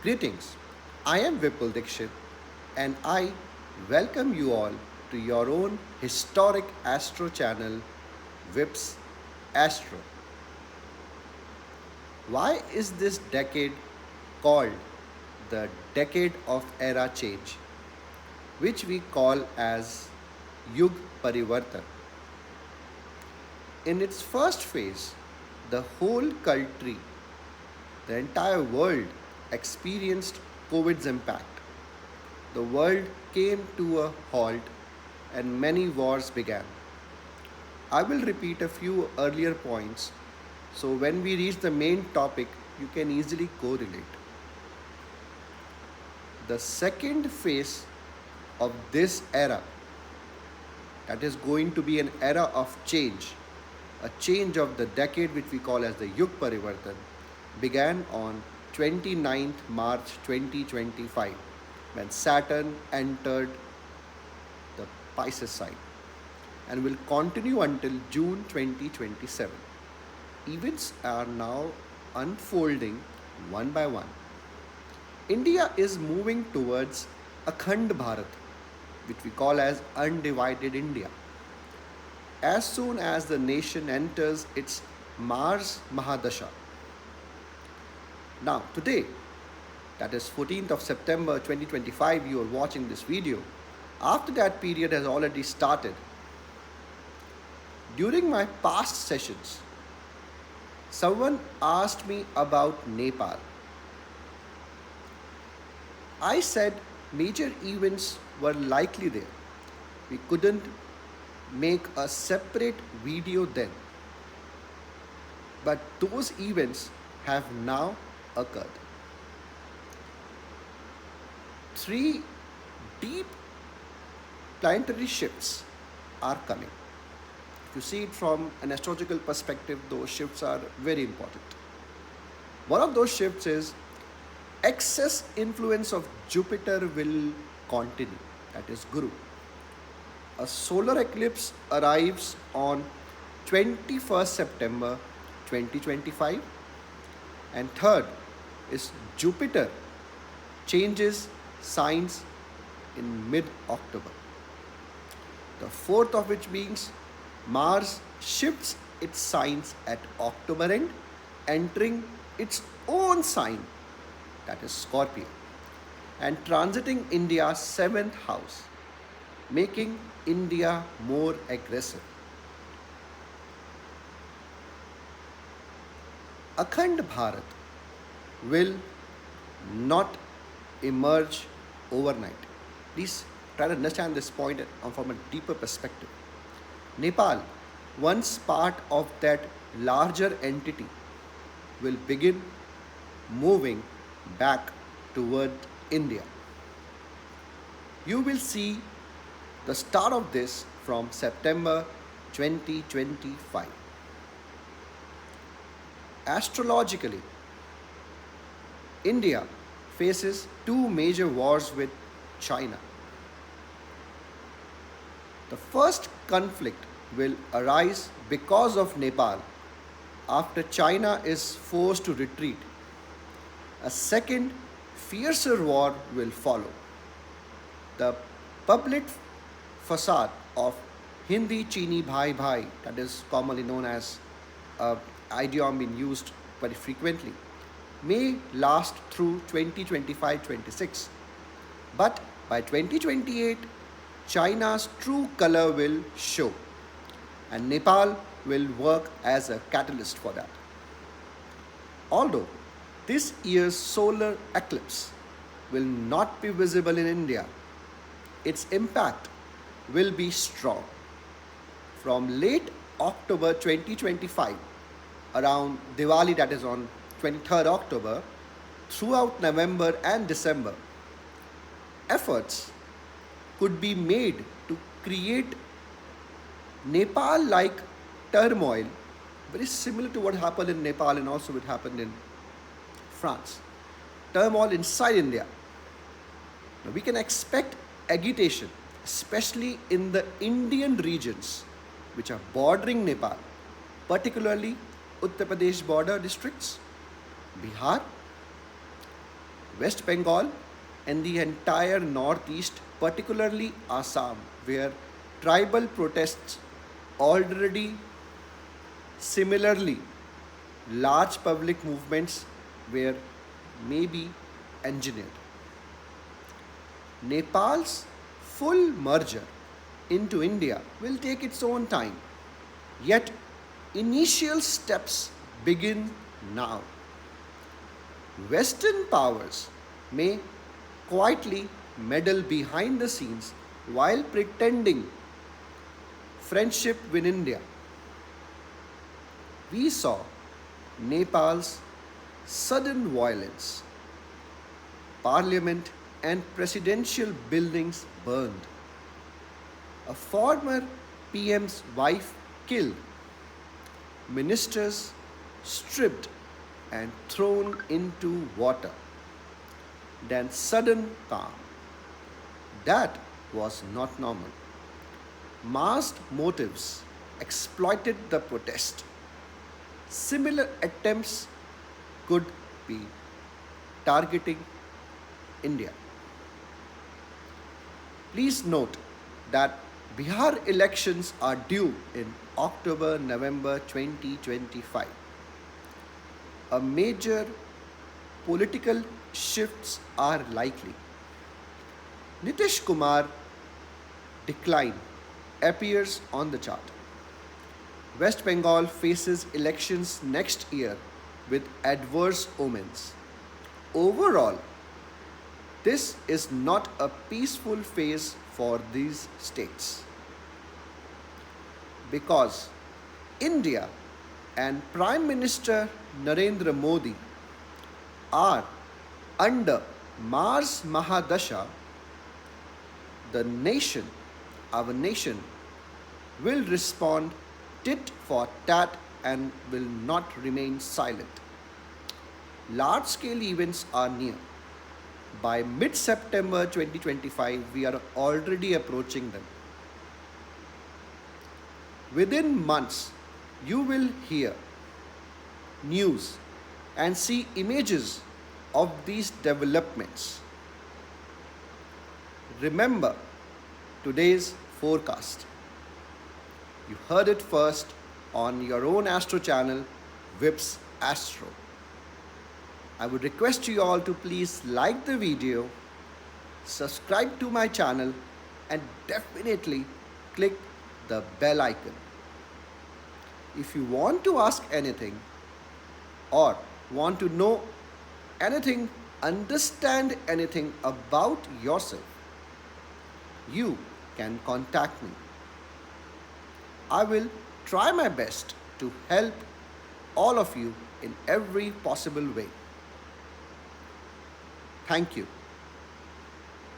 Greetings. I am Vipul Dixit and I welcome you all to your own historic astro channel, Vips Astro. Why is this decade called the decade of era change, which we call as Yug Parivartan? In its first phase, the whole country, the entire world experienced COVID's impact. The world came to a halt and many wars began. I will repeat a few earlier points so when we reach the main topic, you can easily correlate. The second phase of this era, that is going to be an era of change, a change of the decade which we call as the Yug Parivartan, began on 29th March 2025 when Saturn entered the Pisces sign and will continue until June 2027. Events are now unfolding one by one. India is moving towards Akhand Bharat, which we call as undivided India. As soon as the nation enters its Mars Mahadasha. Now, today, that is 14th of September 2025, you are watching this video. After that period has already started, during my past sessions, someone asked me about Nepal. I said major events were likely there. We couldn't make a separate video then. But those events have now occurred. Three deep planetary shifts are coming. If you see it from an astrological perspective, those shifts are very important. One of those shifts is excess influence of Jupiter will continue, that is Guru. A solar eclipse arrives on 21st September 2025, and third is Jupiter changes signs in mid-October. The fourth of which means Mars shifts its signs at October end, entering its own sign, that is Scorpio, and transiting India's seventh house, making India more aggressive. Akhand Bharat will not emerge overnight. Please try to understand this point from a deeper perspective. Nepal, once part of that larger entity, will begin moving back toward India. You will see the start of this from September 2025. Astrologically, India faces two major wars with China. The first conflict will arise because of Nepal after China is forced to retreat. A second, fiercer war will follow. The public facade of Hindi Chini Bhai Bhai, that is commonly known as idiom being used very frequently, may last through 2025-26. But by 2028, China's true color will show, and Nepal will work as a catalyst for that. Although this year's solar eclipse will not be visible in India, its impact will be strong. From late October 2025, around Diwali, that is on 23rd October, throughout November and December, efforts could be made to create Nepal like turmoil, very similar to what happened in Nepal and also what happened in France. Turmoil inside India. Now, we can expect agitation, especially in the Indian regions which are bordering Nepal, particularly Uttar Pradesh border districts, Bihar, West Bengal, and the entire northeast, particularly Assam, where tribal protests already similarly large public movements were maybe engineered. Nepal's full merger into India will take its own time, yet initial steps begin now. Western powers may quietly meddle behind the scenes while pretending friendship with India. We saw Nepal's sudden violence, parliament and presidential buildings burned, a former PM's wife killed, ministers stripped and thrown into water. Then sudden calm. That was not normal. Masked motives exploited the protest. Similar attempts could be targeting India. Please note that Bihar elections are due in October November 2025. A major political shifts are likely. Nitish Kumar decline appears on the chart. West Bengal faces elections next year with adverse omens. Overall, this is not a peaceful phase for these states because India and Prime Minister Narendra Modi are under Mars Mahadasha. The nation, our nation, will respond tit for tat and will not remain silent. Large scale events are near. By mid September 2025, we are already approaching them. Within months, you will hear news and see images of these developments. Remember today's forecast. You heard it first on your own Astro channel, Vips Astro. I would request you all to please like the video, subscribe to my channel, and definitely click the bell icon. If you want to ask anything or want to know anything, understand anything about yourself, you can contact me. I will try my best to help all of you in every possible way. Thank you.